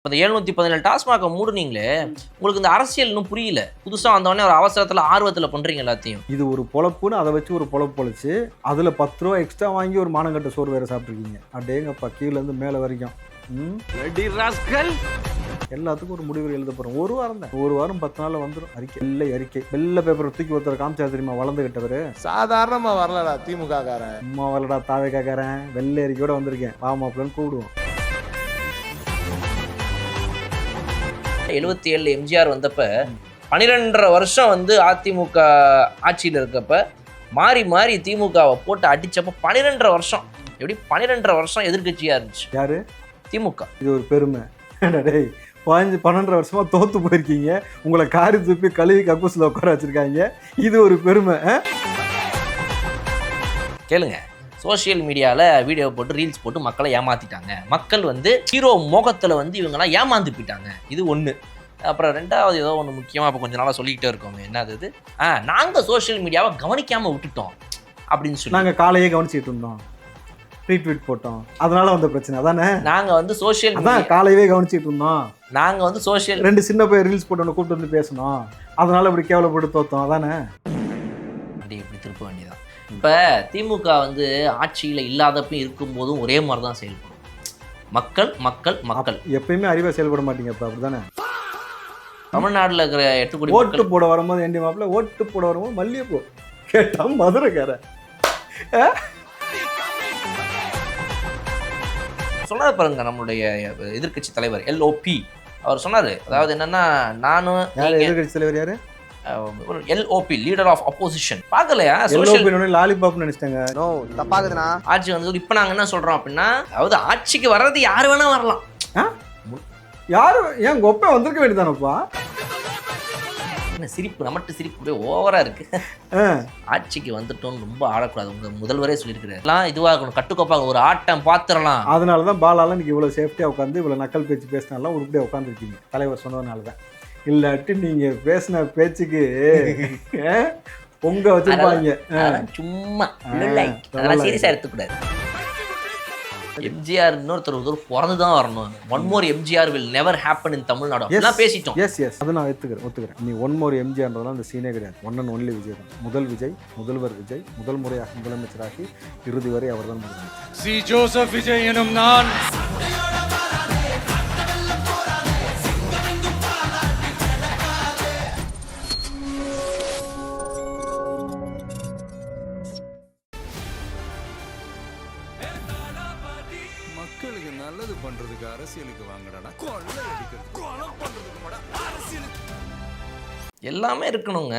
அந்த 717 டாஸ்மாக மூடுனீங்களே, உங்களுக்கு இந்த அரசியல் இன்னும் புரியல. புதுசா வந்தோடனே ஒரு அவசரத்துல, ஆர்வத்துல பண்றீங்க எல்லாத்தையும். இது ஒரு பொழப்புன்னு அதை வச்சு ஒரு பொழப்பு பொழைச்சு, அதில் 10 ரூபா எக்ஸ்ட்ரா வாங்கி ஒரு மானங்கட்ட சோறு வேறு சாப்பிட்ருக்கீங்க. அடேங்கப்பா, கீழேருந்து மேலே வரைக்கும். எல்லாத்துக்கும் ஒரு முடிவு எழுத போகிறோம். ஒரு வாரம் தான், ஒரு வாரம் 10 நாளில் வந்துடும் அறிக்கை. வெள்ளை அறிக்கை, வெள்ளை பேப்பரை தூக்கி ஒருத்தர் காமிச்சா தெரியுமா வளர்ந்துகிட்டவர். சாதாரணமாக வரலடா திமுக காரன், அம்மா வரலடா தாவேக்காரன், வெள்ளை அறிக்கையோட வந்திருக்கேன், வாமாப்பிள்ளைன்னு கூப்பிடுவோம். 77 எம்ஜிஆர் வந்தப்ப 12.5 வருஷம் வந்து அதிமுக ஆட்சியில் இருக்கப்ப மாறி மாறி திமுகவை போட்டு அடிச்சப்ப 12.5 வருஷம், எப்படி 12.5 வருஷம் எதிர்கட்சியா இருந்துச்சு யாரு? திமுக. இது ஒரு பெருமை. டேய், 12 வருஷமா தோத்து போயிருக்கீங்க, உங்களை காரி துப்பி கழுவி கக்கூசில் உட்கார வச்சிருக்காங்க. இது ஒரு பெருமை. கேளுங்க, சோஷியல் மீடியாவில் வீடியோ போட்டு ரீல்ஸ் போட்டு மக்களை ஏமாற்றிட்டாங்க. மக்கள் வந்து ஹீரோ மோகத்தில் வந்து இவங்கெல்லாம் ஏமாந்து போயிட்டாங்க. இது ஒன்று. அப்புறம் ரெண்டாவது ஏதோ ஒன்று முக்கியமாக இப்போ கொஞ்ச நாளாக சொல்லிக்கிட்டே இருக்கோங்க. என்னது இது? நாங்கள் சோஷியல் மீடியாவை கவனிக்காமல் விட்டுட்டோம் அப்படின்னு சொல்லி நாங்கள் காலையே கவனிச்சிட்டு இருந்தோம், ரீட்வீட் போட்டோம், அதனால வந்த பிரச்சனை அதானே. நாங்கள் வந்து சோஷியல் அதான் காலையவே கவனிச்சிட்டு இருந்தோம். நாங்கள் வந்து சோஷியல் 2 சின்ன போய் ரீல்ஸ் போட்டு கூப்பிட்டு வந்து பேசணும், அதனால இப்படி கேவலப்பட்டு தோத்தோம் அதானே. அப்படி இப்படி திருப்ப வேண்டியதான். இப்போ திமுக வந்து ஆட்சியில் இல்லாதப்ப இருக்கும்போதும் ஒரே மாதிரி தான் செயல்படும். மக்கள் மக்கள் மக்கள் எப்பயுமே அறிவாக செயல்பட மாட்டீங்க. இப்போ அப்படிதானே தமிழ்நாட்டில் இருக்கிற 8 கோடி ஓட்டு போட வரும்போது ஏண்டி மாப்பிள்ள ஓட்டு போட வரும்போது மல்லிகைப்பூ கேட்டா மதுரைக்கார சொன்னார் பாருங்க. நம்மளுடைய எதிர்கட்சி தலைவர் LOP அவர் சொன்னார். அதாவது என்னன்னா, நானும் எதிர்கட்சி தலைவர் யாரு? LOP leader of opposition. பார்க்கலையா? லாலிபாப் நினைச்சிட்டாங்க. தப்பாகுதுண்ணா. ஆட்சி வந்து இப்போ நாங்கள் என்ன சொல்றோம் அப்படின்னா, அதாவது ஆட்சிக்கு வர்றது யாரு வேணா வரலாம். யாரு ஏன் கொப்பை வந்திருக்க வேண்டியதானப்பா? என்ன சிரிப்பு, நம்மட்டு சிரிப்பு அப்படியே ஓவரா இருக்கு. ஆட்சிக்கு வந்துட்டோம்னு ரொம்ப ஆடக்கூடாது. உங்க முதல்வரே சொல்லியிருக்கிறார், எல்லாம் இதுவாகணும், கட்டுக்கோப்பாக ஒரு ஆட்டம் பார்த்துடலாம். அதனாலதான் பாலால இன்னைக்கு இவ்வளவு சேஃப்டியா உட்காந்து இவ்வளவு நக்கல் பேச்சு பேசினாலாம் உருப்படியா உட்காந்துருக்கீங்க. தலைவர் சொன்னதுனாலதான். இல்லாட்டி நீங்க பேசின பேச்சுக்கு பொங்க வச்சிருப்பாங்க. சும்மா சீரியஸா எடுத்துக்கூடாது. எம்ஜிஆர் இன்னொருத்தர் பிறந்துதான் வரணும். One more MGR will never happen in Tamil Nadu எல்லாம் பேசிட்டோம். எஸ் அது நான் ஒத்துக்கிறேன். நீ ஒன் மோர் எம்ஜிஆர்ன்றதுலாம் அந்த சீனே கிடையாது. ஒன் அண்ட் ஒன்லி விஜய் தான். முதல்வர் விஜய் முதல் முறையாக முதலமைச்சராகி இறுதி வரை அவர் தான் முதலமைச்சர். சி ஜோசப் விஜய் எனும் நான் மக்களுக்கு நல்லது பண்றதுக்கு அரசியலுக்கு வாங்கடா, கொள்ளை அடிக்கிறது, கொலை பண்றதுக்கு அரசியலுக்கு எல்லாமே இருக்கணுங்க.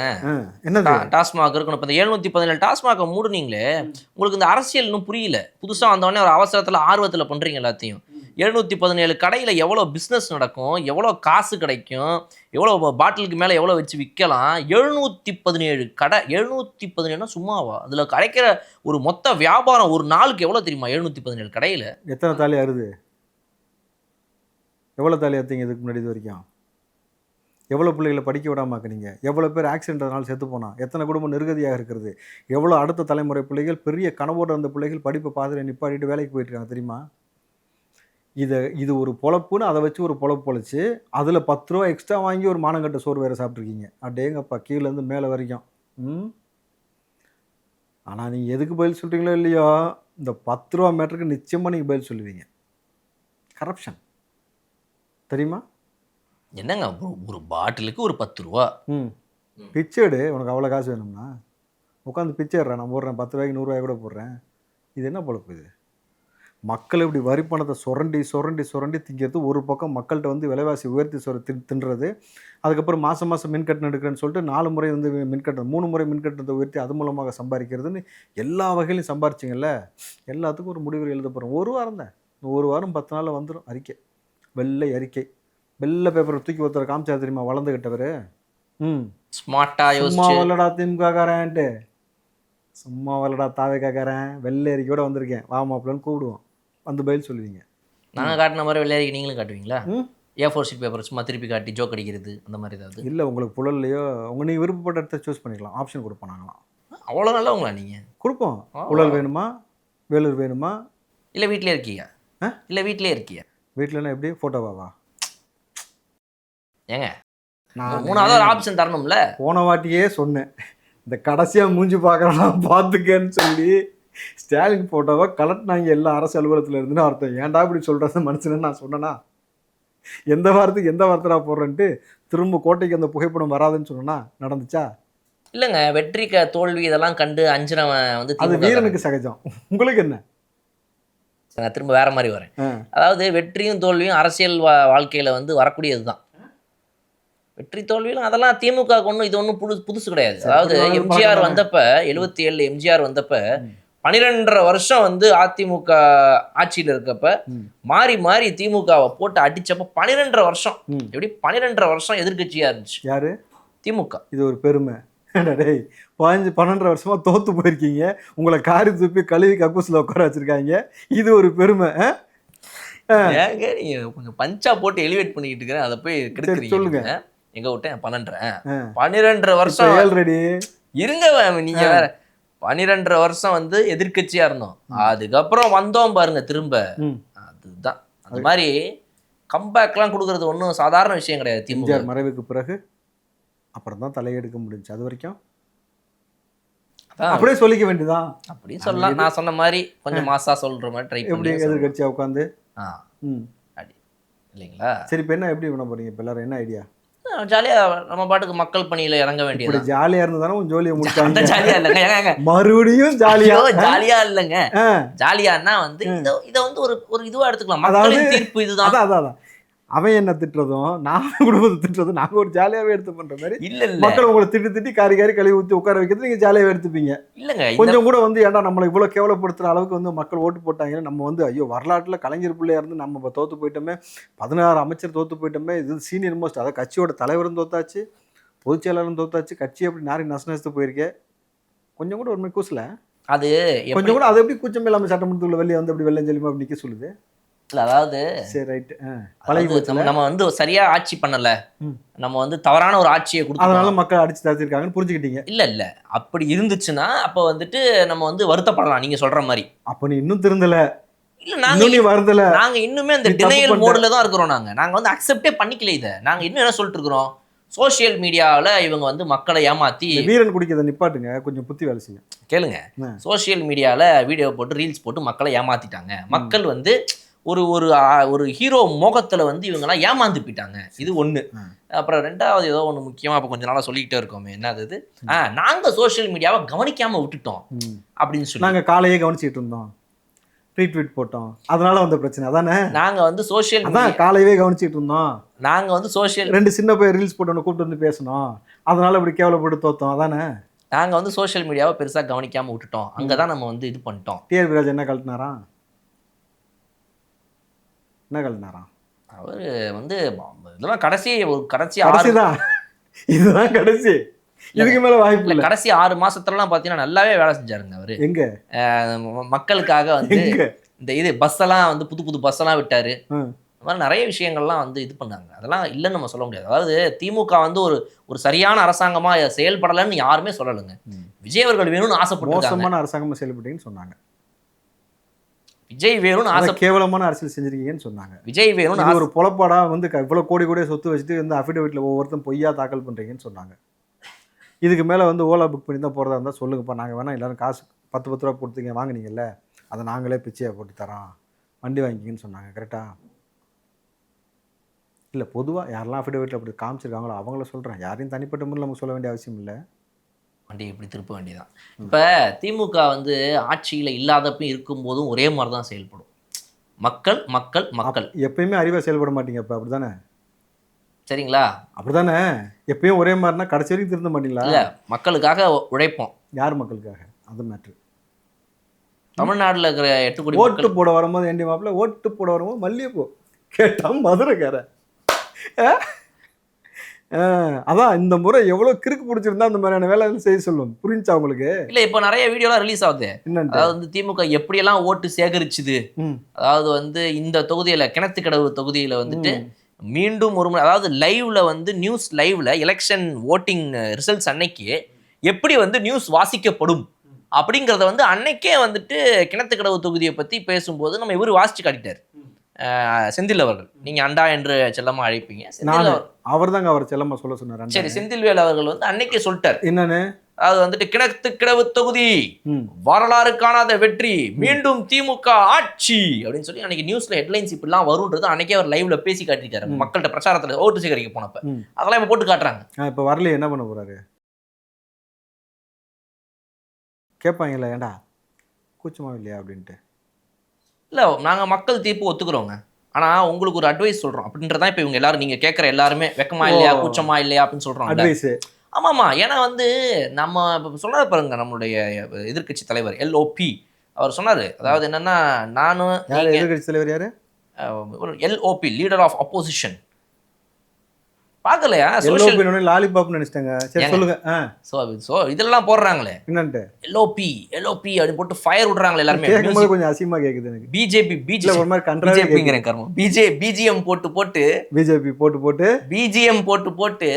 என்னது டாஸ்மாக் இருக்கணும். இப்போ இந்த 717 டாஸ்மாக மூடுனீங்களே, உங்களுக்கு இந்த அரசியல் இன்னும் புரியல. புதுசாக வந்தோடனே ஒரு அவசரத்தில், ஆர்வத்தில் பண்ணுறீங்க எல்லாத்தையும். 717 கடையில் எவ்வளோ பிஸ்னஸ் நடக்கும், எவ்வளோ காசு கிடைக்கும், எவ்வளோ பாட்டிலுக்கு மேலே எவ்வளோ வச்சு விற்கலாம். 717 கடை, 717 சும்மாவா? அதில் கிடைக்கிற ஒரு மொத்த வியாபாரம் ஒரு நாளுக்கு எவ்வளோ தெரியுமா? 717 கடையில் எத்தனை தாலி அறுது? எவ்வளோ தாலி அறுத்தீங்க இதுக்கு முன்னாடி? இது வரைக்கும் எவ்வளோ பிள்ளைகளை படிக்க விடாமாக்குனீங்க? எவ்வளோ பேர் ஆக்சிடென்ட்னால செத்து போனா? எத்தனை குடும்பம் நிர்கதியாக இருக்கிறது? எவ்வளோ அடுத்த தலைமுறை பிள்ளைகள், பெரிய கனவோடு இருந்த பிள்ளைகள் படிப்பை பாதியில் நிப்பாட்டிட்டு வேலைக்கு போயிட்டுருக்காங்க தெரியுமா? இது ஒரு பொழப்புன்னு அதை வச்சு ஒரு பொழப்பு பொழைச்சு, அதில் 10 ரூபா எக்ஸ்ட்ரா வாங்கி ஒரு மானங்கட்ட சோறு வேறு சாப்பிட்ருக்கீங்க. அடேங்கப்பா, கீழேருந்து மேலே வரைக்கும். ஆனால் நீங்கள் எதுக்கு பதில் சொல்கிறீங்களோ இல்லையோ, இந்த 10 ரூபா மேட்டருக்கு நிச்சயமாக நீங்கள் பதில் சொல்லுவீங்க. கரப்ஷன் தெரியுமா? என்னங்க, ஒரு பாட்டிலுக்கு ஒரு 10 ரூபா. பிச்சைடு. உனக்கு அவ்வளோ காசு வேணும்னா உட்காந்து பிச்சைடுறேன். நான் போடுறேன் 10 ரூபாய்க்கு 100 ரூபாய் கூட போடுறேன். இது என்ன பொழப்பு இது? மக்கள் இப்படி வரி பணத்தை சுரண்டி திங்கிறது ஒரு பக்கம். மக்கள்கிட்ட வந்து விலைவாசி உயர்த்தி தின்றது. அதுக்கப்புறம் மாதம் மின் கட்டணம் எடுக்கிறேன்னு சொல்லிட்டு 4 முறை வந்து மின்கட்டணம், 3 முறை மின்கட்டணத்தை உயர்த்தி அது மூலமாக சம்பாதிக்கிறதுன்னு எல்லா வகையிலையும் சம்பாரிச்சிங்கல்ல. எல்லாத்துக்கும் ஒரு முடிவு எழுத போகிறோம். ஒரு வாரம் தான், ஒரு வாரம் 10 நாளில் வந்துடும் அறிக்கை. வெள்ளை அறிக்கை, வெள்ளை பேப்பரை தூக்கி ஒருத்தர் காமிச்சா தெரியுமா வளர்ந்துகிட்டவர். ஸ்மார்ட்டா சும்மா வரலடா திமுக காரன்ட்டு, சும்மா வரலடா தாவேக்காரன், வெள்ளை அறிக்கையோட வந்திருக்கேன், வாமாப்பிள்ளன்னு கூப்பிடுவோம், வந்து பதில் சொல்லுவீங்க. நாங்கள் காட்டின மாதிரி வெள்ளையாரிக்கு நீங்களும் காட்டுவீங்களா? A4 ஷீட் பேப்பர் சும்மா திருப்பி காட்டி ஜோக் அடிக்கிறது அந்த மாதிரி ஏதாவது? இல்லை, உங்களுக்கு புழல்லையோ நீங்கள் விருப்பப்பட்ட இடத்த சூஸ் பண்ணிக்கலாம். ஆப்ஷன் கொடுப்போம் நாங்களாம். அவ்வளோ நல்லவங்களா நீங்கள்? கொடுப்போம். புழல் வேணுமா, வேலூர் வேணுமா, இல்லை வீட்டிலே இருக்கியா? இல்லை வீட்டிலே இருக்கியா? வீட்டிலன்னா எப்படி? ஃபோட்டோவாவா? ஏங்க நான் மூணாவது ஒரு ஆப்ஷன் தரணும்ல. போன வாட்டியே சொன்னேன், இந்த கடைசியாக மூஞ்சி பார்க்குறேன் பார்த்துக்கன்னு சொல்லி ஸ்டாலின் போட்டோவை கலட்டினாங்க எல்லா அரசு அலுவலகத்தில் இருந்துன்னு அர்த்தம். ஏன்டா இப்படி சொல்கிறது மனுஷன்னு நான் சொன்னேன்னா, எந்த வாரத்துக்கு எந்த வார்த்தை நான் போடுறேன்ட்டு திரும்ப கோட்டைக்கு அந்த புகைப்படம் வராதுன்னு சொன்னா நடந்துச்சா? இல்லைங்க, வெற்றி தோல்வி இதெல்லாம் கண்டு அஞ்சினவன் வந்து அது திமுக வீரனுக்கு சகஜம். உங்களுக்கு என்ன? நான் திரும்ப வேற மாதிரி வரேன். அதாவது வெற்றியும் தோல்வியும் அரசியல் வாழ்க்கையில வந்து வரக்கூடியது தான். வெற்றி தோல்வியும் அதெல்லாம் திமுக ஒன்றும் இது ஒன்றும் புதுசு கிடையாது. அதாவது எம்ஜிஆர் வந்தப்ப 77 எம்ஜிஆர் வந்தப்ப 12.5 வருஷம் வந்து அதிமுக ஆட்சியில் இருக்கப்ப மாறி மாறி திமுகவை போட்டு அடிச்சப்ப 12.5 வருஷம் எப்படி 12.5 வருஷம் எதிர்கட்சியா இருந்துச்சு. யாரு? திமுக. இது ஒரு பெருமை. டேய் 12 வருஷமா தோத்து போயிருக்கீங்க, உங்களை காரி துப்பி கழுவி கக்கூசில் உட்கார வச்சிருக்காங்க, இது ஒரு பெருமை. ஏங்க நீங்க கொஞ்சம் பஞ்சா போட்டு எலிவேட் பண்ணிக்கிட்டு இருக்கிறேன், அதை போய் கெடுக்கிறீங்க. சொல்லுங்க. எங்க விட்டேன் 12.5 வருஷம் ஆல்ரெடி இருங்க. நீங்க வேற 12.5 வருஷம் வந்து எதிர்கட்சியா இருந்தோம், அதுக்கப்புறம் வந்தோம் பாருங்க திரும்ப. அதுதான் அந்த மாதிரி கம்பேக்லாம் கொடுக்கறது ஒன்றும் சாதாரண விஷயம் கிடையாது. திமுக மறைவுக்கு பிறகு அப்புறம் தான் தலையெடுக்க முடிஞ்சு. அது வரைக்கும் அதான் அப்படியே சொல்லிக்க வேண்டியதான் அப்படின்னு சொல்லலாம். நான் சொன்ன மாதிரி கொஞ்சம் மாசா சொல்ற மாதிரி ட்ரை எப்படி பண்ணி எதிர்கட்சியா உட்காந்து அடி இல்லைங்களா? சரி, இப்போ என்ன எப்படி பண்ண போறீங்க? இப்போ எல்லாரும் என்ன ஐடியா? ஜாலியா நம்ம பாட்டுக்கு மக்கள் பணியில இறங்க வேண்டியது. ஜாலியா இருந்ததானே உன் ஜோலியை முடிச்சாங்க. ஜாலியா இல்லைங்க, மறுபடியும் ஜாலியா ஜாலியா இல்லைங்க. ஜாலியான்னா வந்து இதை வந்து ஒரு இதுவா எடுத்துக்கலாம். மக்களின் தீர்ப்பு இதுதான். அதான் அவன் என்ன திட்டுறதும் நான் குடும்பத்தை திட்டுறதும் நாங்கள் ஒரு ஜாலியாகவே எடுத்து பண்ணுற மாதிரி இல்லை மக்கள் உங்களை திட்டி காரி கழுவி ஊற்றி உட்கார வைக்கிறது நீங்கள் ஜாலியாகவே எடுத்துப்பீங்க. இல்லைங்க, கொஞ்சம் கூட வந்து ஏன்டா நம்மளை இவ்வளோ கேவலப்படுத்துகிற அளவுக்கு வந்து மக்கள் ஓட்டு போட்டாங்கன்னு நம்ம வந்து ஐயோ வரலாற்றில் கலைஞர் பிள்ளையா இருந்து நம்ம இப்போ தோற்று போயிட்டோமே, 16 அமைச்சர் தோற்று போயிட்டோமே, இது சீனியர் மோஸ்ட், அதாவது கட்சியோட தலைவரும் தோத்தாச்சு, பொதுச் செயலாளரும் தோத்தாச்சு, கட்சி அப்படி நாரி நசுநசுத்து போயிருக்கேன். கொஞ்சம் கூட ஒரு கூசல அது கொஞ்சம் கூட அது எப்படி கூச்சமே இல்லாமல் சட்டமன்றத்துக்குள்ள வெளியே வந்து அப்படி வெள்ளம் செல்லிமா அப்படி நிற்க சொல்லுது. அதாவது சரி ரைட், நம்ம வந்து சரியா ஆட்சி பண்ணல, நம்ம வந்து தவறான ஒரு ஆட்சியை கொடுத்து அதனால மக்கள் அடிச்சு தாத்திருக்காங்கன்னு புரிஞ்சுக்கிட்டீங்க. இல்ல அப்படி இருந்துச்சுன்னா அப்ப வந்துட்டு நம்ம வந்து வருத்தப்படலாம் நீங்க சொல்ற மாதிரி. அப்ப நீ இன்னும் திருந்தல. இல்ல நாங்க இன்னுமே அந்த டினையல் மோட்ல தான் இருக்கிறோம். நாங்க வந்து அக்செப்டே பண்ணிக்கல இதை. நாங்க இன்னும் என்ன சொல்லிட்டு இருக்கிறோம், சோசியல் மீடியாவில் இவங்க வந்து மக்களை ஏமாத்தி வீரன் குடிக்கிறத நிப்பாட்டுங்க, கொஞ்சம் புத்தி வேலை செய்யும். கேளுங்க, சோசியல் மீடியாவில் வீடியோ போட்டு ரீல்ஸ் போட்டு மக்களை ஏமாத்திட்டாங்க. மக்கள் வந்து ஒரு ஒரு ஹீரோ மோகத்தில் வந்து இவங்கெல்லாம் ஏமாந்து போயிட்டாங்க. இது ஒன்று. அப்புறம் ரெண்டாவது ஏதோ ஒன்று முக்கியமாக இப்போ கொஞ்ச நாளாக சொல்லிக்கிட்டே இருக்கோமே, என்னது, நாங்கள் சோசியல் மீடியாவை கவனிக்காமல் விட்டுட்டோம் அப்படின்னு சொல்லி நாங்கள் காலையே கவனிச்சிட்டு இருந்தோம், ட்வீட் போட்டோம், அதனால வந்த பிரச்சனை அதானே. நாங்கள் வந்து சோசியல் அதான் காலையவே கவனிச்சிட்டு இருந்தோம், நாங்கள் வந்து சோசியல் 2 சின்ன போய் ரீல்ஸ் போட்டு கூப்பிட்டு வந்து பேசணும், அதனால இப்படி கேவலப்பட்டு தோத்தோம் அதானே. நாங்கள் வந்து சோசியல் மீடியாவை பெருசாக கவனிக்காமல் விட்டுட்டோம், அங்கே தான் நம்ம வந்து இது பண்ணிட்டோம். டிஆர் விராஜ் என்ன கழட்டினாரா? அவர் வந்து இதெல்லாம் கடைசி தான், இதுதான் கடைசி, இதுக்கு மேல வாய்ப்பு இல்லை. கடைசி 6 மாசத்துலலாம் பார்த்தீங்கன்னா நல்லாவே வேலை செஞ்சாருங்க அவரு. எங்க மக்களுக்காக வந்து இந்த இது பஸ் எல்லாம் வந்து புது பஸ் எல்லாம் விட்டாரு. இந்த மாதிரி நிறைய விஷயங்கள்லாம் வந்து இது பண்ணாங்க. அதெல்லாம் இல்லைன்னு நம்ம சொல்ல முடியாது. அதாவது திமுக வந்து ஒரு சரியான அரசாங்கமா செயல்படலைன்னு யாருமே சொல்லலைங்க. விஜய் அவர்கள் வேணும்னு ஆசைப்பட்டு மோசமான அரசாங்கமா செயல்பட்டீங்கன்னு சொன்னாங்க. விஜய் வேணும்னு கேவலமான அரசியல் செஞ்சிருக்கீங்கன்னு சொன்னாங்க. விஜய் வேணும்னு ஒரு பொழப்பாடா வந்து இவ்வளவு கோடி சொத்து வச்சுட்டு வந்து அஃபிடவிட்ல ஒவ்வொருத்தரும் பொய்யா தாக்கல் பண்றீங்கன்னு சொன்னாங்க. இதுக்கு மேல வந்து ஓலா புக் பண்ணி தான் போறதா இருந்தா சொல்லுங்கப்பா, நாங்க வேணா எல்லாரும் காசு 10 ரூபா கொடுத்தீங்க வாங்கினீங்கல்ல, அதை நாங்களே பிச்சையா போட்டு தரோம், வண்டி வாங்கிக்கிங்கன்னு சொன்னாங்க. கரெக்டா இல்லை? பொதுவாக யாரெல்லாம் அஃபிடவிட்ல அப்படி காமிச்சிருக்காங்களோ அவங்கள சொல்கிறேன், யாரையும் தனிப்பட்ட முறையில் நமக்கு சொல்ல வேண்டிய அவசியம் இல்லை. வண்டி இப்படி திருப்ப வேண்டியதான். இப்போ திமுக வந்து ஆட்சியில் இல்லாதப்பையும் இருக்கும்போதும் ஒரே மாதிரி தான் செயல்படும். மக்கள் மக்கள் மக்கள் எப்பயுமே அறிவாக செயல்பட மாட்டீங்க. இப்போ அப்படி தானே? சரிங்களா? அப்படி தானே? எப்பயும் ஒரே மாதிரினா கடைசி வரைக்கும் திருந்த மாட்டீங்களா? இல்லை, மக்களுக்காக உழைப்போம். யார் மக்களுக்காக? அது மேட்ரு. தமிழ்நாட்டில் இருக்கிற 8 கோடி ஓட்டு போட வரும்போது என்டி மாப்பிள்ள ஓட்டு போட வரும்போது மல்லிகைப்பூ கேட்டால் மதுரைக்கார. அதான் இந்த முறை எவ்வளவு கிறுக்கு பிடிச்சிருந்தா அந்த மாதிரியான வேலை செய்ய சொல்லும். புரிஞ்சா உங்களுக்கு? இல்ல இப்போ நிறைய வீடியோலாம் ரிலீஸ் ஆகுது. அதாவது வந்து திமுக எப்படியெல்லாம் ஓட்டு சேகரிச்சுது, அதாவது வந்து இந்த தொகுதியில கிணத்துக்கடவு தொகுதியில வந்துட்டு மீண்டும் ஒரு முறை, அதாவது லைவ்ல வந்து நியூஸ் லைவ்ல எலெக்ஷன் ஓட்டிங் ரிசல்ட்ஸ் அன்னைக்கு எப்படி வந்து நியூஸ் வாசிக்கப்படும் அப்படிங்கிறத வந்து அன்னைக்கே வந்துட்டு கிணத்துக்கடவு தொகுதியை பத்தி பேசும்போது நம்ம இவர் வாசிச்சு காட்டிட்டார். செந்தில் அவர்கள், நீங்க அண்டா என்று செல்லமா அழைப்பீங்க, செந்தில் நான் அவர். அவர் தாங்க அவர் செல்லம்மா சொல்ல சொன்னார். சரி, செந்தில்வேல் அவர்கள் வந்து அன்னைக்கே சொல்லிட்டார், என்னன்னு? அதாவது வந்துட்டு கிணத்து கிடவு தொகுதி ம். வரலாறு காணாத வெற்றி, மீண்டும் திமுக ஆட்சி அப்படின்னு சொல்லி அன்னைக்கு நியூஸ்ல ஹெட்லைன்ஸ் இப்படிலாம் வரும்ன்றது அன்னைக்கே அவர் லைவ்ல பேசி காட்டியிருக்காரு. மக்கள்கிட்ட பிரச்சாரத்துல ஓட்டு சேகரிக்க போனப்ப அதெல்லாம் இப்ப போட்டு காட்டுறாங்க. இப்போ வரலையே, என்ன பண்ண போறாரு? கேட்பாங்களா, ஏண்டா கூச்சமா இல்லையா அப்படின்ட்டு. இல்ல, நாங்க மக்கள் தீர்ப்பு ஒத்துக்கிறோங்க, ஆனா உங்களுக்கு ஒரு அட்வைஸ் சொல்றோம் அப்படின்றதான் இப்ப இவங்க எல்லாரும், நீங்க கேட்கற எல்லாருமே வெக்கமா இல்லையா கூச்சமா இல்லையா அப்படின்னு சொல்றாங்க. அட்வைஸ். ஆமாமா, ஏன்னா வந்து நம்ம சொல்றாரு பாருங்க, நம்மளுடைய எதிர்க்கட்சி தலைவர் எல்ஓபி அவர் சொன்னாரு, அதாவது என்னன்னா, நானும் யார் எதிர்க்கட்சி தலைவர் யாரு? எல்ஓபி லீடர் ஆஃப் அப்போசிஷன் பார்க்கலையா? எல்ஓபி லாலிபாப் நினைச்சிட்டாங்க. சரி சொல்லுங்க. ஸோ இதெல்லாம் போடுறாங்களே என்னன்ட்டு எல்ஓபி அப்படின்னு போட்டு ஃபயர் விடுறாங்களே எல்லாருமே. கேட்கும்போது கொஞ்சம் அசிங்கமா கேக்குது எனக்கு. பிஜேபி ஒரு மாதிரி கண்ட்ராவி பிஜேபிங்கிறேன் கர்மம், பிஜிஎம் போட்டு பிஜேபி போட்டு பிஜிஎம் போட்டு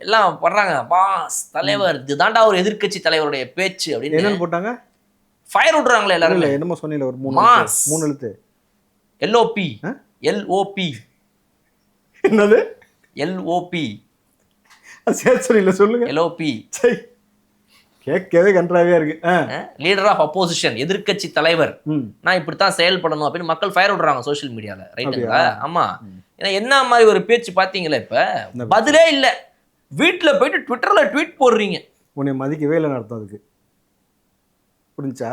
எல்லாம் பண்றாங்க. பாஸ் தலைவர் இதுதான்டா ஒரு எதிர்க்கட்சி தலைவருடைய பேச்சு அப்படின்னு என்னன்னு போட்டாங்க, ஃபயர் விடுறாங்களே எல்லாரும். இல்ல என்னமோ சொன்னீங்க ஒரு மூணு எழுத்து. எல்ஓபி என்னது? எல்ஓபி சரி சொன்னீங்க, சொல்லுங்க. எல்ஓபி கேட்கவே கண்ட்ராவியா இருக்கு. லீடர் ஆஃப் அப்போசிஷன், எதிர்க்கட்சி தலைவர், நான் இப்படித்தான் செயல்படணும் அப்படின்னு மக்கள் ஃபயர் விடுறாங்க சோஷியல் மீடியால. ரைட்டுங்களா? ஆமா. ஏன்னா என்ன மாதிரி ஒரு பேச்சு பாத்தீங்களா? இப்ப பதிலே இல்ல, வீட்டுல போயிட்டு ட்விட்டர்ல ட்வீட் போடுறீங்க. உன்னை மதிக்கவே இல்லைன்னு அர்த்தம் அதுக்கு, புரிஞ்சா?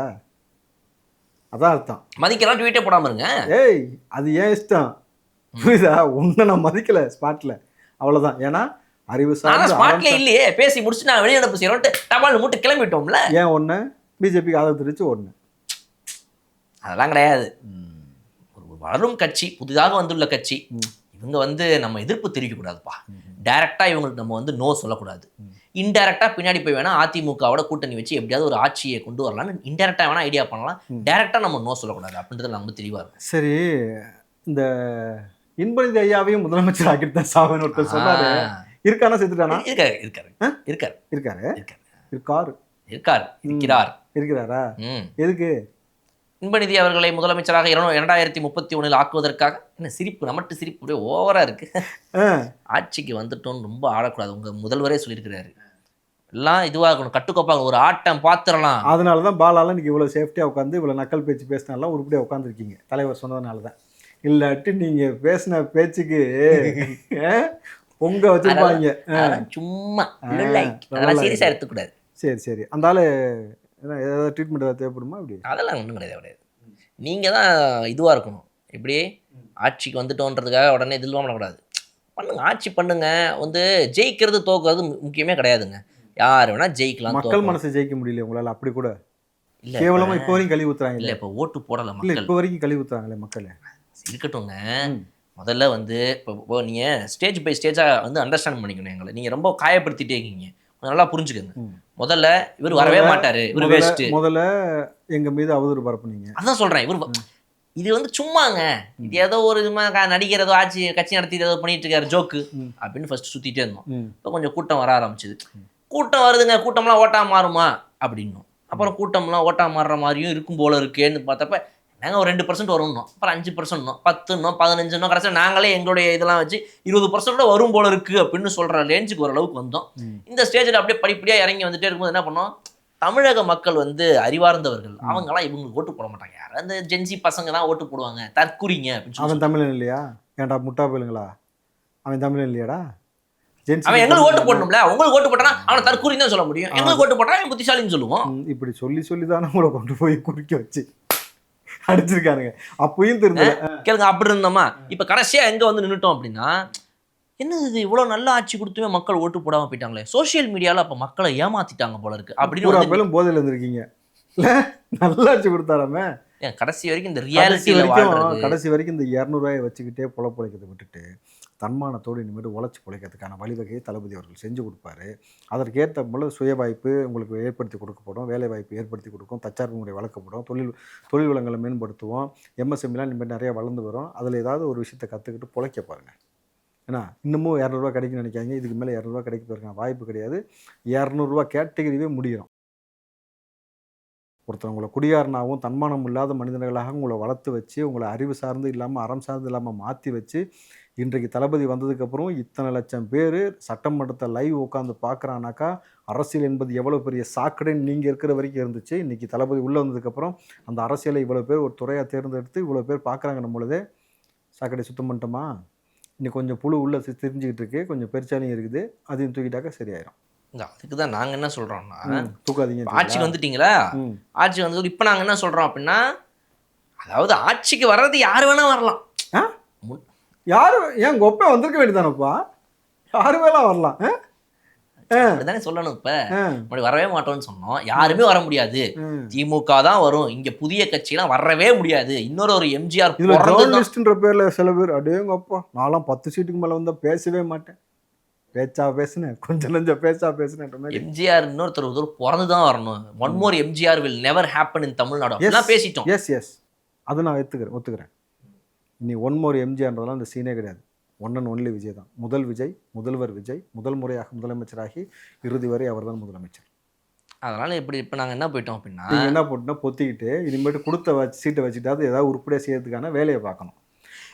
அதான் அர்த்தம். மதிக்கலாம் ட்வீட்டே போடாம இருங்க. ஏய் அது ஏன் இஷ்டம், புரியுதா? உன்னை நான் மதிக்கல ஸ்பாட்ல, அவ்வளவுதான். ஏன்னா அறிவு சார்ந்த ஸ்பாட்ல இல்லையே, பேசி முடிச்சு நான் வெளிநடப்பு செய்யறோம் டபால் மூட்டு கிளம்பிட்டோம்ல. ஏன் ஒண்ணு பிஜேபிக்கு ஆதரவு தெரிவிச்சு ஒண்ணு, அதெல்லாம் கிடையாது. ஒரு வளரும் கட்சி, புதிதாக வந்துள்ள கட்சி, இவங்க வந்து நம்ம எதிர்ப்பு தெரிவிக்க கூடாதுப்பா. டைரக்டா இவங்களுக்கு நம்ம வந்து நோ சொல்லக்கூடாது. இன்டைரக்டா பின்னாடி போய் வேணா அதிமுகவோட கூட்டணி வச்சு எப்படியாவது ஒரு ஆட்சியை கொண்டு வரலாம்னு இன்டைரக்டா வேணா ஐடியா பண்ணலாம். டைரக்டா நம்ம நோ சொல்லக்கூடாது அப்படின்றது நம்ம தெளிவா இருக்கும். சரி, இந்த இன்பநிதி ஐயாவையும் முதலமைச்சர் ஆக்கிட்டு தான் சாவன்னு ஒருத்தர் சொன்னாரு. இருக்கானா செத்துட்டானா? இருக்கிறாரா? எதுக்கு? இன்பநிதி அவர்களை முதலமைச்சராக 2031 ஆக்குவதற்காக. என்ன சிரிப்பு, நமட்டு சிரிப்பு ஓவரா இருக்கு. ஆட்சிக்கு வந்துட்டோம்னு ரொம்ப ஆடக்கூடாது, உங்க முதல்வரே சொல்லியிருக்கிறாரு. எல்லாம் இதுவாகணும், கட்டுக்கோப்பாக ஒரு ஆட்டம் பாத்துறலாம். அதனாலதான் பாலால இன்னைக்கு இவ்வளவு சேஃப்டியா உட்காந்து இவ்வளவு நக்கல் பேச்சு பேசினாலாம் உருப்படியா உட்காந்துருக்கீங்க, தலைவர் சொன்னதுனாலதான். இல்லாட்டி நீங்க பேசின பேச்சுக்கு பொங்க வச்சிருப்பாங்க சும்மா. சீரியஸா எடுத்துக்கூடாது. சரி அந்த ஆளு ஏதாவது ட்ரீட்மெண்ட் ஏதாவது தேவைப்படுமா? அப்படி அதெல்லாம் ஒன்றும் கிடையாது. நீங்க தான் இதுவா இருக்கணும். இப்படி ஆட்சிக்கு வந்துட்டோன்றதுக்காக உடனே இதுவா பண்ணக்கூடாது. பண்ணுங்க, ஆட்சி பண்ணுங்க. வந்து ஜெயிக்கிறது தோக்குறது முக்கியமே கிடையாதுங்க. யார் வேணா ஜெயிக்கலாம். மக்கள் மனசை ஜெயிக்க முடியல உங்களால? அப்படி கூட இல்ல, கேவலமா இப்போ வரைக்கும் கழுவி ஊத்துறாங்க. இல்ல இப்ப ஓட்டு போடலாம் இல்ல, இப்போ வரைக்கும் கழுவி ஊத்துறாங்களே மக்கள். இருக்கட்டும்ங்க. முதல்ல வந்து இப்போ நீங்கள் ஸ்டேஜ் பை ஸ்டேஜாக வந்து அண்டர்ஸ்டாண்ட் பண்ணிக்கணும் எங்களை. நீங்கள் ரொம்ப காயப்படுத்திட்டே இருக்கீங்க, நல்லா புரிஞ்சுக்கோங்க. முதல்ல இவர் வரவே மாட்டாரு, இவர் வேஸ்ட். முதல்ல எங்க மீது அவதூறு பரப்புனீங்க, அதான் சொல்றேன். இவர் இது வந்து சும்மாங்க, இது ஏதோ ஒரு நடிகர் ஏதோ ஆட்சி கட்சி நடத்தி ஏதோ பண்ணிட்டு இருக்காரு ஜோக்கு அப்படின்னு ஃபர்ஸ்ட் சுத்திட்டே இருந்தோம். இப்போ கொஞ்சம் கூட்டம் வர ஆரம்பிச்சுது. கூட்டம் வருதுங்க, கூட்டம்லாம் ஓட்டா மாறுமா அப்படின்னும். அப்புறம் கூட்டம்லாம் ஓட்டா மாறுற மாதிரியும் இருக்கும் போல இருக்கேன்னு பார்த்தப்ப நாங்கள் ஒரு 2% வரும்னோம், அப்புறம் 5%, 10, 15, கடைசியில் நாங்களே எங்களுடைய இதெல்லாம் வச்சு 20% வரும் போல இருக்குது அப்படின்னு சொல்கிற ரேஞ்சுக்கு ஓரளவுக்கு வந்தோம். இந்த ஸ்டேஜில் அப்படியே படிப்படியாக இறங்கி வந்துட்டே இருக்கும்போது என்ன பண்ணோம், தமிழக மக்கள் வந்து அறிவார்ந்தவர்கள், அவங்களாம் இவங்களுக்கு ஓட்டு போட மாட்டாங்க. யாரும் அந்த ஜென்சி பசங்க தான் ஓட்டு போடுவாங்க, தற்குறிங்க அப்படின்னு. அவன் தமிழன் இல்லையா? ஏன்டா முட்டா போயிலுங்களா, அவன் தமிழன் இல்லையாடா? அவன் எங்களுக்கு ஓட்டு போடணும்ல, உங்களுக்கு ஓட்டு போட்டானா அவனை தற்குறின்னு தான் சொல்ல முடியும். எங்களுக்கு ஓட்டு போட்டா அவன் புத்திசாலின்னு சொல்லுவோம். இப்படி சொல்லி தான் நம்மளை கொண்டு போய் குறிக்க வச்சு அடிச்சிருக்கானுங்க. அப்பயும் தெரியல கேளுங்க. அப்படி இருந்தோமா, இப்ப கடைசியா எங்க வந்து நின்னுட்டோம் அப்படின்னா, என்ன இது இவ்வளவு நல்ல ஆட்சி கொடுத்துமே மக்கள் ஓட்டு போடாம போயிட்டாங்களே, சோசியல் மீடியால அப்ப மக்களை ஏமாத்திட்டாங்க போல இருக்கு அப்படின்னு போதையில இருந்திருக்கீங்க. நல்ல ஆட்சி கொடுத்தாராமே, கடைசி வரைக்கும் இந்த ரியாலிட்டியில கடைசி வரைக்கும் இந்த 200 ரூபாயை வச்சுக்கிட்டே பொழைக்கிறத விட்டுட்டு தன்மானத்தோடு இனிமேல் உழைச்சி பிழைக்கிறதுக்கான வழிவகையை தளபதி அவர்கள் செஞ்சு கொடுப்பாரு. அதற்கேற்ற போல சுய வாய்ப்பு உங்களுக்கு ஏற்படுத்தி கொடுக்கப்படும், வேலை வாய்ப்பு ஏற்படுத்தி கொடுக்கும், தற்சார்பு முறை வளர்க்கப்படும், தொழில் வளங்களை மேம்படுத்துவோம், எம்எஸ்எம்லாம் இனிமேல் நிறைய வளர்ந்து வரும். அதில் ஏதாவது ஒரு விஷயத்தை கற்றுக்கிட்டு பிழைக்க பாருங்கள். ஏன்னா இன்னமும் 200 ரூபா கிடைக்குன்னு நினைக்காங்க, இதுக்கு மேலே 200 ரூபா கிடைக்க போயிருக்காங்க வாய்ப்பு கிடையாது. 200 ரூபா கேட்டகரியே முடியும். ஒருத்தர் உங்களை குடியாரனாகவும் தன்மானம் இல்லாத மனிதர்களாக உங்களை வளர்த்து வச்சு உங்களை அறிவு சார்ந்து இல்லாமல் அறம் சார்ந்து இல்லாமல் மாற்றி வச்சு இன்றைக்கு தளபதி வந்ததுக்கப்புறம் இத்தனை லட்சம் பேர் சட்டமன்றத்தை லைவ் உட்காந்து பார்க்குறானாக்கா அரசியல் என்பது எவ்வளோ பெரிய சாக்கடைன்னு நீங்கள் இருக்கிற வரைக்கும் இருந்துச்சு. இன்றைக்கி தளபதி உள்ளே வந்ததுக்கப்புறம் அந்த அரசியலை இவ்வளோ பேர் ஒரு துறையாக தேர்ந்தெடுத்து இவ்வளோ பேர் பார்க்குறாங்க. நம்மளதே சாக்கடை சுத்தம் பண்ணிட்டோமா, இன்னைக்கு கொஞ்சம் புழு உள்ளே தெரிஞ்சுக்கிட்டு இருக்கு, கொஞ்சம் பெருச்சாலியும் இருக்குது, அதையும் தூக்கிட்டாக்கா சரியாயிரும். அதுக்கு தான் நாங்கள் என்ன சொல்கிறோம்னா, தூக்காதீங்க. ஆட்சிக்கு வந்துட்டீங்களா, ஆட்சி வந்து இப்போ நாங்கள் என்ன சொல்கிறோம் அப்படின்னா, அதாவது ஆட்சிக்கு வர்றது யார் வேணால் வரலாம். யாரும் ஏன் கொப்பை வந்திருக்க வேண்டியதானப்பா, யாரு வேணாம் வரலாம். அப்படிதானே சொல்லணும். இப்ப அப்படி வரவே மாட்டோம்னு சொன்னோம், யாருமே வர முடியாது, திமுக தான் வரும், இங்க புதிய கட்சியெல்லாம் வரவே முடியாது. இன்னொரு எம்ஜிஆர் ஜேர்னலிஸ்ட்ன்ற பேர்ல சில பேர் அடேங்கப்பா நான்லாம் 10 சீட்டுக்கு மேல வந்தா பேசவே மாட்டேன், பேச்சா பேசுனேன், கொஞ்சம் நஞ்சம் பேச்சா பேசுனேன். எம்ஜிஆர் இன்னொருத்தர் பிறந்துதான் வரணும், one more MGR will never happen in Tamil Nadu அப்படிலாம் பேசிட்டோம். எஸ் அது நான் ஒத்துக்கிறேன். நீ ஒன் மோர் எம்ஜிஆர்ன்றதெல்லாம் அந்த சீனே கிடையாது. ஒன் அண்ட் ஒன்லி விஜய் தான். முதல்வர் விஜய் முதல் முறையாக முதலமைச்சராகி இறுதி வரை அவர் தான் முதலமைச்சர். அதனால இப்போ நாங்கள் என்ன போயிட்டோம் அப்படின்னா, என்ன போட்டுனா பொத்திக்கிட்டு இனிமேட்டு கொடுத்த சீட்டை வச்சுட்டாது ஏதாவது உருப்படியாக செய்யறதுக்கான வேலையை பார்க்கணும்.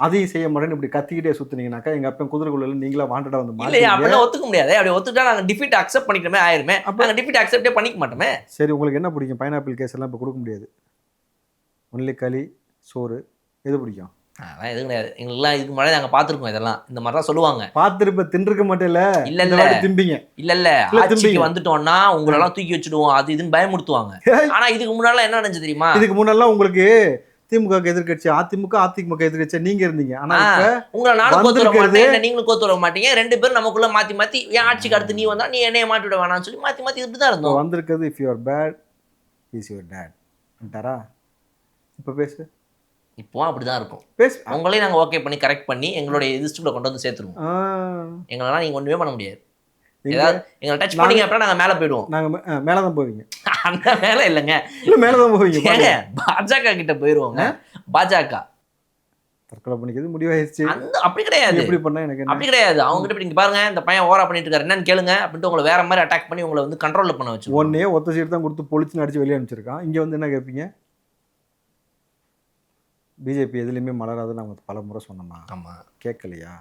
அதையும் செய்ய மாட்டேன்னு இப்படி கத்திக்கிட்டே சுத்துனீங்கன்னாக்கா எங்க அப்பன் குதிரைக்குள்ள நீங்களா வாண்டடா வந்து இல்லையா, அப்படிலாம் ஒத்துக்க முடியாது. அப்படி ஒத்துக்கிட்டா நாங்கள் டிஃபீட் அக்செப்ட் பண்ணிக்கிறமே ஆயிருமே, அப்போ நாங்கள் டிஃபீட் அக்செப்டே பண்ணிக்க மாட்டோமே. சரி, உங்களுக்கு என்ன பிடிக்கும்? பைனாப்பிள் கேஸ் எல்லாம் இப்போ கொடுக்க முடியாது, ஒன்லி களி சோறு எது பிடிக்கும்? அதெல்லாம் எதுவும் கிடையாது எங்களுக்குலாம். இதுக்கு முன்னாடி நாங்கள் பார்த்துருக்கோம், இதெல்லாம் இந்த மாதிரி தான் சொல்லுவாங்க. பார்த்துருப்ப தின்றுக்க மாட்டேல. இல்ல திம்பிங்க. இல்ல ஆட்சிக்கு வந்துட்டோம்னா உங்களெல்லாம் தூக்கி வச்சுடுவோம் அது இதுன்னு பயமுறுத்துவாங்க. ஆனா இதுக்கு முன்னாடி என்ன நினைச்சு தெரியுமா, இதுக்கு முன்னாடி உங்களுக்கு திமுக எதிர்கட்சி, அதிமுக எதிர்கட்சி நீங்க இருந்தீங்க. ஆனா உங்களை நானும் கோத்து வர மாட்டேன், நீங்களும் கோத்து வர மாட்டீங்க, ரெண்டு பேரும் நமக்குள்ள மாத்தி என் ஆட்சிக்கு அடுத்து நீ வந்தா நீ என்னைய மாட்டி விட வேணாம்னு சொல்லி மாத்தி இப்படிதான் இருந்தோம். வந்திருக்கிறது if you are bad is your date ன்டாரா. இப்ப பேசு. இப்போ அப்படிதான் இருக்கும். பேசு. உங்களையும் நாங்க ஓகே பண்ணி கரெக்ட் பண்ணி எங்களுடைய லிஸ்ட்டுக்குள்ள கொண்டு வந்து சேர்த்துருவோம். எங்களெல்லாம் நீங்க ஒண்ணுமே பண்ண முடியாது. ஏதாவது எங்களை டச் பண்ணீங்க அப்படின்னா நாங்க மேல போயிடுவோம். நாங்க மேலதான் போவீங்க. அந்த மேல இல்லைங்க, மேலதான் போவீங்க. பாஜக கிட்ட போயிருவோங்க. பாஜக தற்கொலை பண்ணிக்கிறது முடிவாயிருச்சு. அப்படி கிடையாது. எப்படி பண்ணா எனக்கு அப்படி கிடையாது. அவங்க கிட்ட நீங்க பாருங்க, இந்த பையன் ஓவரா பண்ணிட்டு இருக்காரு என்னன்னு கேளுங்க அப்படின்ட்டு உங்களை வேற மாதிரி அட்டாக் பண்ணி உங்களை வந்து கண்ட்ரோல்ல பண்ண வச்சு ஒன்னே ஒத்த சீட் தான் கொடுத்து பொலிச்சு அடிச்சு வெளியே அனுப்பிச்சிருக்கான். இங்க வந்து என்ன கேட்பீங்க? பிஜேபி எதுலையுமே மலராதுன்னு அவங்க பல முறை சொன்னோமா? ஆமா, கேட்கலையா?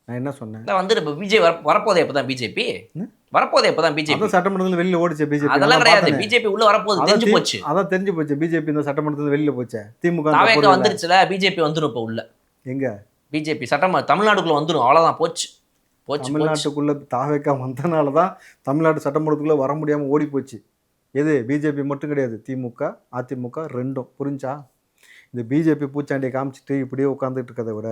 நான் என்ன சொன்னேன்? வந்து இப்போ பிஜேபி வரப்போதே எப்பதான் பிஜேபி வரப்போதே எப்பதான் பிஜேபி சட்டமன்றத்தில் வெளியில ஓடிச்சு பிஜேபி. அதெல்லாம் கிடையாது, பிஜேபி உள்ள வரப்போகுது தெரிஞ்சு போச்சு. அதான் தெரிஞ்சு போச்சு, பிஜேபி இந்த சட்டமன்றத்தில் வெளியில போச்சு. திமுக வந்துருச்சுல, பிஜேபி வந்துடும். இப்போ உள்ள எங்க பிஜேபி சட்டமன்ற தமிழ்நாடுக்குள்ள வந்துடும், அவ்வளவுதான். போச்சு. தமிழ்நாட்டுக்குள்ள தாவேக்கா வந்தனாலதான் தமிழ்நாடு சட்டமன்றத்துக்குள்ள வர முடியாம ஓடி போச்சு. எது பிஜேபி மட்டும் கிடையாது, திமுக அதிமுக ரெண்டும். புரிஞ்சா? இந்த பிஜேபி பூச்சாண்டியை காமிச்சிட்டு இப்படியே உட்காந்துட்டு இருக்கதை விட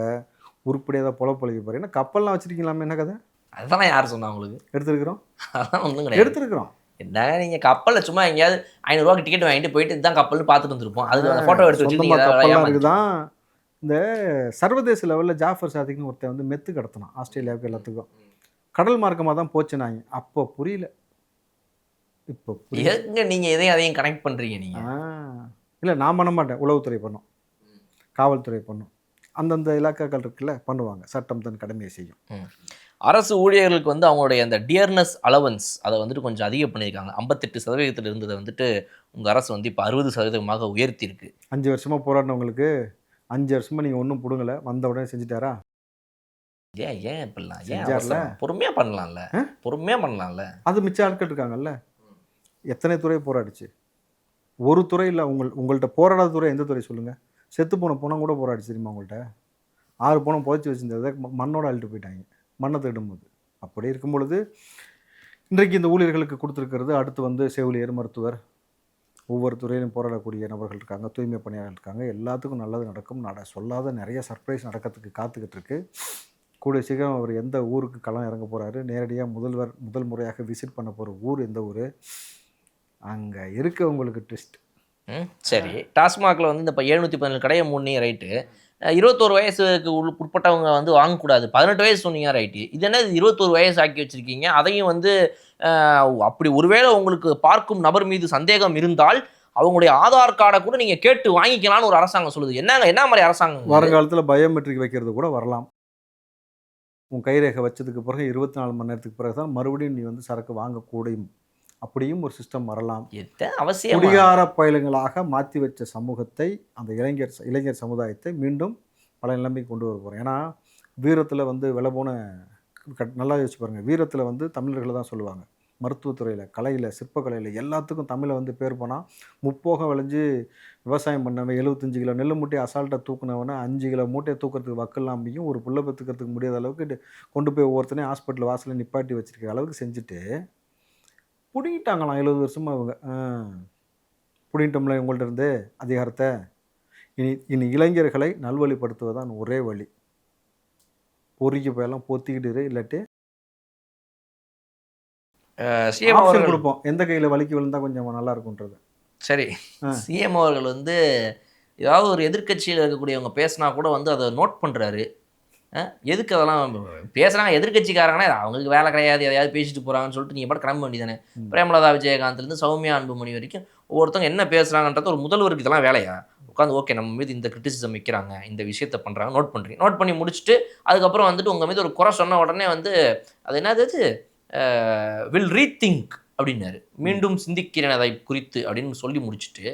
உருப்படியாக தான் பொழப்பொழிக்க போகிறேன். ஏன்னா கப்பல்லாம் வச்சுருக்கீங்களாமே, என்ன கதை? அதுதான் யார் சொன்னா உங்களுக்கு? எடுத்துருக்குறோம். அதெல்லாம் ஒன்றும் கிடையாது, எடுத்துருக்குறோம். என்ன நீங்கள் கப்பலில் சும்மா எங்கேயாவது 500 ரூபாய்க்கு டிக்கெட் வாங்கிட்டு போயிட்டு இதுதான் கப்பல்னு பார்த்துட்டு வந்துருப்போம். அதுக்கு அந்த ஃபோட்டோ எடுத்து வச்சுருக்கீங்க. தான் இந்த சர்வதேச லெவலில் ஜாஃபர் சாதிக்னு ஒருத்தன் வந்து மெத்து கடத்தினான் ஆஸ்திரேலியாவுக்கு எல்லாத்துக்கும். கடல் மார்க்கமாக தான் போச்சுனாங்க. அப்போ புரியல, இப்போ எங்க நீங்கள் எதையும் அதையும் கனெக்ட் பண்ணுறீங்க நீங்கள்? இல்லை, நான் பண்ண மாட்டேன். உளவுத்துறை பண்ணும், காவல்துறை பண்ணும், அந்தந்த இலாக்காக்கள் இருக்குல்ல பண்ணுவாங்க. சட்டம் தன் கடமையை செய்யும். அரசு ஊழியர்களுக்கு வந்து அவங்களுடைய அந்த டியர்னஸ் அலவன்ஸ் அதை வந்துட்டு கொஞ்சம் அதிகம் பண்ணியிருக்காங்க. 58% இருந்ததை வந்துட்டு உங்கள் அரசு வந்து இப்போ 60% உயர்த்தியிருக்கு. 5 வருஷமாக போராடினவங்களுக்கு 5 வருஷமாக நீங்கள் ஒன்றும் பிடுங்கலை, வந்த உடனே செஞ்சுட்டாரா? ஏன் இப்படிலாம்? ஏன் பொறுமையாக பண்ணலாம்ல, பொறுமையாக பண்ணலாம்ல. அது மிச்ச ஆட்கள் இருக்காங்கல்ல. எத்தனை துறை போராடிச்சு? ஒரு துறை இல்லை. உங்கள்கிட்ட போராடாத துறை எந்த துறை சொல்லுங்கள்? செத்து போன பணம் கூட போராடிச்சு தெரியுமா? உங்கள்கிட்ட 6 பணம் புதைச்சி வச்சுருந்ததை மண்ணோட அள்ளிட்டு போயிட்டாங்க, மண்ணை தேடும்போது. அப்படி இருக்கும் பொழுது இன்றைக்கு இந்த ஊழியர்களுக்கு கொடுத்துருக்கிறது, அடுத்து வந்து செவிலியர், மருத்துவர், ஒவ்வொரு துறையிலும் போராடக்கூடிய நபர்கள் இருக்காங்க, தூய்மை பணியாளர்கள் இருக்காங்க. எல்லாத்துக்கும் நல்லது நடக்கும். சொல்லாத நிறைய சர்ப்ரைஸ் நடக்கிறதுக்கு காத்துக்கிட்டு இருக்கு. கூடிய சீக்கிரம் அவர் எந்த ஊருக்கு களம் இறங்க போகிறாரு, நேரடியாக முதல் முறையாக விசிட் பண்ண போகிற ஊர் எந்த ஊர், அங்கே இருக்க உங்களுக்கு ட்விஸ்ட். சரி, டாஸ்மாகில் வந்து இந்த 717 கடையை மூணு ரைட்டு, 21 வயசுக்கு உட்பட்டவங்க வந்து வாங்கக்கூடாது, 18 வயசு சொன்னீங்க ரைட்டு. இது என்ன 21 வயசு ஆக்கி வச்சுருக்கீங்க? அதையும் வந்து அப்படி ஒருவேளை உங்களுக்கு பார்க்கும் நபர் மீது சந்தேகம் இருந்தால் அவங்களுடைய ஆதார் கார்டை கூட நீங்கள் கேட்டு வாங்கிக்கலாம்னு ஒரு அரசாங்கம் சொல்லுது. என்ன மாதிரி அரசாங்கம்? வருங்காலத்தில் பயோமெட்ரிக் வைக்கிறது கூட வரலாம். உன் கைரேகை வச்சதுக்கு பிறகு 24 மணி நேரத்துக்கு பிறகு தான் மறுபடியும் நீ வந்து சரக்கு வாங்கக்கூடும். அப்படியும் ஒரு சிஸ்டம் வரலாம். அவசியம் குடிகார பயலுங்களாக மாற்றி வச்ச சமூகத்தை, அந்த இளைஞர் சமுதாயத்தை மீண்டும் பல நிலைமைக்கு கொண்டு வர போகிறோம். ஏன்னா வீரத்தில் வந்து விலை போன நல்லா யோசிச்சு பாருங்கள். வீரத்தில் வந்து தமிழர்களை தான் சொல்லுவாங்க. மருத்துவத்துறையில், கலையில், சிற்பக்கலையில் எல்லாத்துக்கும் தமிழை வந்து பேர் போனால், முப்போகம் விளைஞ்சு விவசாயம் பண்ணவன் 75 கிலோ நெல் மூட்டையை அசால்ட்டாக தூக்குனவனை 5 கிலோ மூட்டையை தூக்கிறதுக்கு வக்கில்லாமையும் ஒரு புள்ள பெற்றுக்கிறதுக்கு முடியாத அளவுக்கு கொண்டு போய் ஒவ்வொருத்தனையும் ஹாஸ்பிட்டல் வாசலில் நிப்பாட்டி வச்சிருக்கிற அளவுக்கு செஞ்சுட்டு பிடிங்கிட்டாங்களாம் 70 வருஷமாக அவங்க. பிடிங்கிட்டோம்ல உங்கள்ட்ட இருந்து அதிகாரத்தை. இனி இளைஞர்களை நல்வழிப்படுத்துவதுதான் ஒரே வழி. பொறிக்கு போயெல்லாம் பொத்திக்கிட்டு இல்லாட்டி சிஎம் ஆப்ஷன் அவர்கள் கொடுப்போம். எந்த கையில் வலிக்கு விழுந்தா கொஞ்சம் நல்லா இருக்கும்ன்றது. சரி, சிஎம் அவர்கள் வந்து ஏதாவது ஒரு எதிர்க்கட்சியில் இருக்கக்கூடியவங்க பேசினா கூட வந்து அதை நோட் பண்ணுறாரு. எதுக்கு அதெல்லாம் பேசுகிறாங்க? எதிர்க்கட்சிக்காரங்கன்னா அவங்களுக்கு வேலை கிடையாது, எதையாவது பேசிட்டு போகிறாங்கன்னு சொல்லிட்டு நீங்கள் பாட்டு கிளம்ப வேண்டியதானே. பிரேமலதா விஜயகாந்த்லேருந்து சௌமியா அன்புமணி வரைக்கும் ஒவ்வொருத்தவங்க என்ன பேசுகிறாங்கன்றது ஒரு முதல்வருக்கு இதெல்லாம் வேலையா? உட்காந்து ஓகே நம்ம மீது இந்த கிரிட்டிசிசம் வைக்கிறாங்க, இந்த விஷயத்தை பண்ணுறாங்க, நோட் பண்ணுறீங்க. நோட் பண்ணி முடிச்சுட்டு அதுக்கப்புறம் வந்துட்டு உங்கள் மீது ஒரு குறை சொன்ன உடனே வந்து அது என்னது வில் ரீதிங்க் அப்படின்னாரு. மீண்டும் சிந்திக்கிறேன் அதை குறித்து அப்படின்னு சொல்லி முடிச்சுட்டு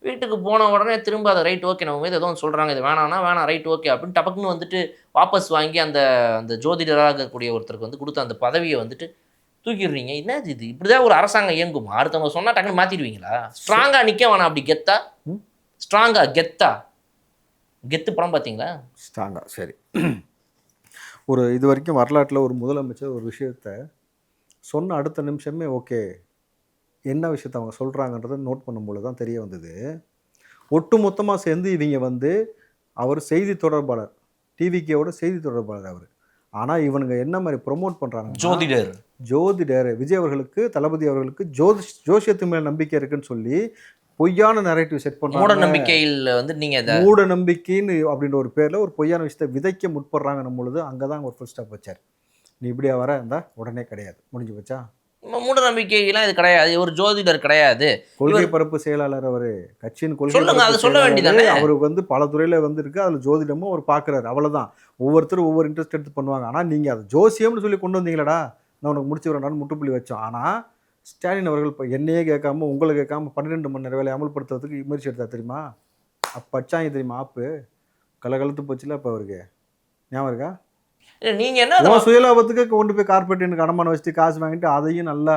வீட்டுக்கு போன உடனே திரும்ப அதை ரைட் ஓகே நம்ம மீது ஏதோ சொல்கிறாங்க, இது வேணான்னா வேணாம், ரைட் ஓகே அப்படின்னு டபக்குன்னு வந்துட்டு வாபஸ் வாங்கி அந்த அந்த ஜோதிடராக இருக்கக்கூடிய ஒருத்தருக்கு வந்து கொடுத்த அந்த பதவியை வந்துட்டு தூக்கிடுறீங்க. என்னது இது? இப்படிதான் ஒரு அரசாங்கம் இயங்குமா? அடுத்தவங்க சொன்னால் டக்குன்னு மாற்றிடுவீங்களா? ஸ்ட்ராங்காக நிற்க வேணாம், அப்படி கெத்தா, ஸ்ட்ராங்கா கெத்தா. கெத்து படம் பார்த்தீங்களா? ஸ்ட்ராங்கா. சரி, ஒரு இது வரைக்கும் வரலாற்றில் ஒரு முதலமைச்சர் ஒரு விஷயத்த சொன்ன அடுத்த நிமிஷமே ஓகே என்ன விஷயத்தை அவங்க சொல்கிறாங்கன்றதை நோட் பண்ணும்போது தான் தெரிய வந்தது. ஒட்டு மொத்தமாக சேர்ந்து இவங்க வந்து அவர் செய்தி தொடர்பாளர், டிவிக்கேவோட செய்தி தொடர்பாளர் அவர். ஆனால் இவனுங்க என்ன மாதிரி ப்ரொமோட் பண்ணுறாங்க? ஜோதிடர் விஜய் அவர்களுக்கு, தளபதி அவர்களுக்கு ஜோசியத்து மேலே நம்பிக்கை இருக்குன்னு சொல்லி பொய்யான நரேட்டிவ் செட் பண்ணுறாங்க. மூட நம்பிக்கையில் வந்து நீங்கள் மூட நம்பிக்கைன்னு அப்படின்ற ஒரு பேரில் ஒரு பொய்யான விஷயத்தை விதைக்க முற்படுறாங்கன்னும் பொழுது அங்கே தான் ஒரு ஃபுல் ஸ்டாப் வச்சார். நீ இப்படியா வர இருந்தால் உடனே கிடையாது, முடிஞ்சு போச்சா? மூட நம்பிக்கைலாம் இது கிடையாது, ஒரு ஜோதிடர் கிடையாது. கொள்கை பரப்பு செயலாளர் அவர், கட்சியின் கொள்கை சொல்ல வேண்டியதானே. அவருக்கு வந்து பல துறையில் வந்து இருக்கு, அதில் ஜோதிடமும் அவர் பார்க்குறாரு, அவ்வளோதான். ஒவ்வொருத்தரும் ஒவ்வொரு இன்ட்ரெஸ்ட் எடுத்து பண்ணுவாங்க. ஆனால் நீங்கள் அதை ஜோசியம்னு சொல்லி கொண்டு வந்தீங்களடா, நான் உனக்கு முடிச்சு வரேன் முட்டுப்புள்ளி வச்சோம். ஆனால் ஸ்டாலின் அவர்கள் இப்போ என்னையே கேட்காம உங்களை கேட்காம 12 மணி நேரம் வேலையை அமல்படுத்துறதுக்கு முயற்சி எடுத்தா தெரியுமா? அப்போ வச்சாங்க தெரியுமா? ஆப்பு கலகலத்து போச்சுல. அப்போ அவருக்கு ஞாபகம் இருக்கா? நீங்கள் என்ன சுயலாபத்துக்கு கொண்டு போய் கார்பரேட்டுக்கு அடமானம் வச்சுட்டு காசு வாங்கிட்டு அதையும் நல்லா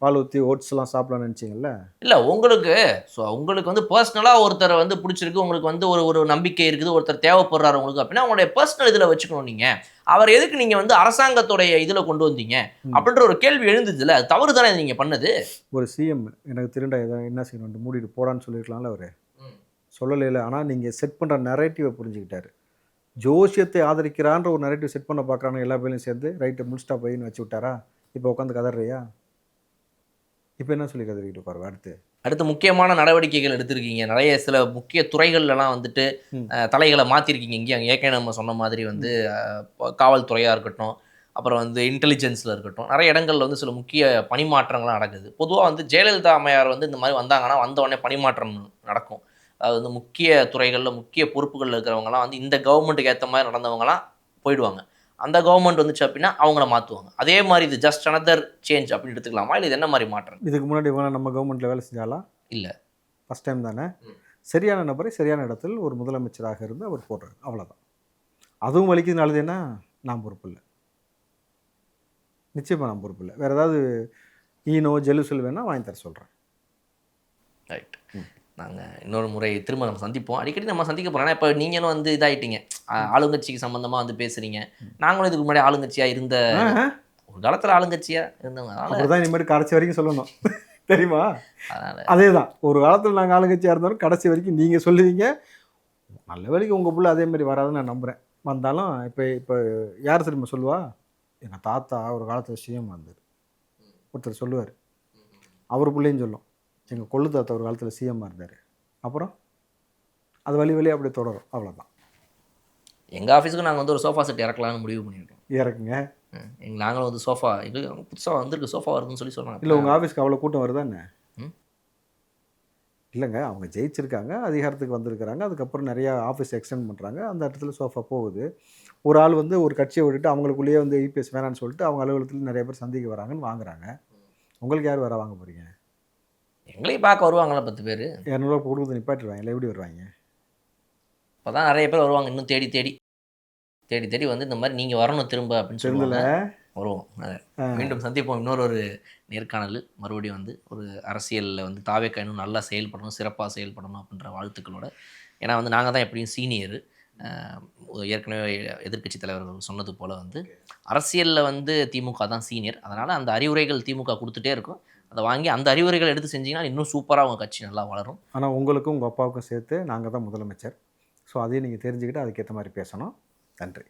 பால் ஊற்றி ஓட்ஸ்லாம் சாப்பிடலாம்னு நினச்சிங்கல்ல? இல்லை, உங்களுக்கு வந்து பர்சனலாக ஒருத்தரை வந்து பிடிச்சிருக்கு, உங்களுக்கு வந்து ஒரு நம்பிக்கை இருக்குது, ஒருத்தர் தேவைப்படுறாரு உங்களுக்கு அப்படின்னா உங்களுடைய பர்சனல் இதில் வச்சுக்கணும். நீங்கள் அவர் எதுக்கு நீங்கள் வந்து அரசாங்கத்துடைய இதில் கொண்டு வந்தீங்க அப்படின்ற ஒரு கேள்வி எழுந்துச்சுல, அது தவறு தானே நீங்கள் பண்ணது. ஒரு சிஎம் எனக்கு திருண்டா என்ன செய்யணும் மூடிட்டு போடான்னு சொல்லியிருக்கலாம்ல, அவர் சொல்லலை. ஆனால் நீங்கள் செட் பண்ணுற நரேட்டிவை புரிஞ்சுக்கிட்டாரு. ஜோசியத்தை ஆதரிக்கிறான்ற ஒரு நரேட்டிவ் செட் பண்ண பார்க்குறாங்க, எல்லா பேரையும் சேர்ந்து ரைட்டு முடிச்சிட்டா போயின்னு வச்சு விட்டாரா? இப்போ உட்காந்து கதறியா? இப்போ என்ன சொல்லி கதறிக்கிட்டு உட்காரு? அடுத்து முக்கியமான நடவடிக்கைகள் எடுத்திருக்கீங்க. நிறைய சில முக்கிய துறைகள்லாம் வந்துட்டு தலைகளை மாற்றிருக்கீங்க. இங்கேயும் அங்கே ஏற்கனவே நம்ம சொன்ன மாதிரி வந்து காவல்துறையாக இருக்கட்டும், அப்புறம் வந்து இன்டெலிஜென்ஸில் இருக்கட்டும், நிறைய இடங்களில் வந்து சில முக்கிய பணிமாற்றங்கள்லாம் நடக்குது. பொதுவாக வந்து ஜெயலலிதா அம்மையார் வந்து இந்த மாதிரி வந்தாங்கன்னா வந்த உடனே பணிமாற்றம் நடக்கும். அதாவது வந்து முக்கிய துறைகளில் முக்கிய பொறுப்புகளில் இருக்கிறவங்கலாம் வந்து இந்த கவர்மெண்ட்டுக்கு ஏற்ற மாதிரி நடந்தவங்களாம் போயிடுவாங்க. அந்த கவர்மெண்ட் வந்துச்சு அப்படின்னா அவங்கள மாற்றுவாங்க. அதே மாதிரி இது ஜஸ்ட் அனதர் சேஞ்ச் அப்படின்னு எடுத்துக்கலாமா, இல்லை இது என்ன மாதிரி மாற்றம்? இதுக்கு முன்னாடி இவங்க நம்ம கவர்மெண்ட்டில் வேலை செஞ்சாலா? இல்லை, ஃபஸ்ட் டைம் தானே. சரியான நபரை சரியான இடத்தில் ஒரு முதலமைச்சராக இருந்து அவர் போடுறாரு, அவ்வளோதான். அதுவும் வலிக்குது. நல்லது என்ன, நான் பொறுப்பு இல்லை, நிச்சயமாக நான் பொறுப்பு இல்லை. வேறு ஏதாவது ஈனோ ஜெலுசல் வேணால் வாங்கி தர சொல்கிறேன். ரைட், நாங்கள் இன்னொரு முறை திரும்ப நம்ம சந்திப்போம். அடிக்கடி நம்ம சந்திக்க போகிறோம். ஏன்னா இப்போ நீங்களும் வந்து இதாகிட்டீங்க, ஆளுங்கட்சிக்கு சம்மந்தமாக வந்து பேசுகிறீங்க. நாங்களும் இதுக்கு முன்னாடி ஆளுங்கட்சியாக இருந்த, ஒரு காலத்தில் ஆளுங்கட்சியாக இருந்தவங்க. அதுதான் இனிமேல் கடைசி வரைக்கும் சொல்லணும், தெரியுமா? அதே தான், ஒரு காலத்தில் நாங்கள் ஆளுங்கட்சியாக இருந்தாலும் கடைசி வரைக்கும் நீங்கள் சொல்லுவீங்க. நல்ல வேலைக்கு உங்கள் பிள்ளை அதே மாதிரி வராதுன்னு நான் நம்புகிறேன். வந்தாலும் இப்போ யார் திரும்ப சொல்லுவா? எங்கள் தாத்தா ஒரு காலத்தில் சிஎம் வந்தார் ஒருத்தர் சொல்லுவார், அவர் பிள்ளையும் சொல்லும், எங்கள் கொள்ளு தாத்தா ஒரு காலத்தில் சிஎம்மாக இருந்தார். அப்புறம் அது வழி அப்படியே தொடரும், அவ்வளோதான். எங்கள் ஆஃபீஸுக்கு நாங்கள் வந்து ஒரு சோஃபா செட் இறக்கலாம்னு முடிவு பண்ணியிருக்கோம். இறக்குங்க. நாங்களும் வந்து சோஃபா எங்களுக்கு புதுசாக வந்துருக்கு, சோஃபா வருதுன்னு சொல்லி சொன்னாங்க. இல்லை, உங்கள் ஆஃபீஸ்க்கு அவ்வளோ கூட்டம் வருதா என்ன? இல்லைங்க, அவங்க ஜெயிச்சிருக்காங்க, அதிகாரத்துக்கு வந்திருக்கிறாங்க, அதுக்கப்புறம் நிறையா ஆஃபீஸ் எக்ஸ்டெண்ட் பண்ணுறாங்க, அந்த இடத்துல சோஃபா போகுது. ஒரு ஆள் வந்து ஒரு கட்சியை விட்டுட்டு அவங்களுக்குள்ளேயே வந்து இபிஎஸ் வேணான்னு சொல்லிட்டு அவங்க அலுவலகத்தில் நிறைய பேர் சந்திக்க வராங்கன்னு வாங்குறாங்க. உங்களுக்கு யார் வேறு வாங்க போகிறீங்க? எங்களையும் பார்க்க வருவாங்களா 10 பேர்? 200 கொடுத்து நிப்பாட்டிடுவாங்க, இல்லை எப்படி வருவாங்க? இப்போ தான் நிறைய பேர் வருவாங்க, இன்னும் தேடி தேடி தேடி தேடி வந்து இந்த மாதிரி நீங்கள் வரணும் திரும்ப அப்படின்னு தெரிஞ்சல சொல்லுவாங்க. வருவோம். மீண்டும் சந்திப்போம். இன்னொரு நேர்காணல் மறுபடியும் வந்து ஒரு அரசியலில் வந்து தாவேக்கா இன்னும் நல்லா செயல்படணும், சிறப்பாக செயல்படணும் அப்படின்ற வாழ்த்துக்களோட. ஏன்னா வந்து நாங்கள் தான் எப்படியும் சீனியர். ஏற்கனவே எதிர்க்கட்சி தலைவர்கள் சொன்னது போல் வந்து அரசியலில் வந்து திமுக தான் சீனியர். அதனால் அந்த அறிவுரைகள் திமுக கொடுத்துட்டே இருக்கும். அதை வாங்கி அந்த அறிவுரைகள் எடுத்து செஞ்சிங்கன்னா இன்னும் சூப்பராக உங்கள் கட்சி நல்லா வளரும். ஆனால் உங்களுக்கும் உங்கள் அப்பாவுக்கும் சேர்த்து நாங்கள் தான் முதலமைச்சர். ஸோ அதையும் நீங்கள் தெரிஞ்சுக்கிட்டு அதுக்கேற்ற மாதிரி பேசணும். நன்றி.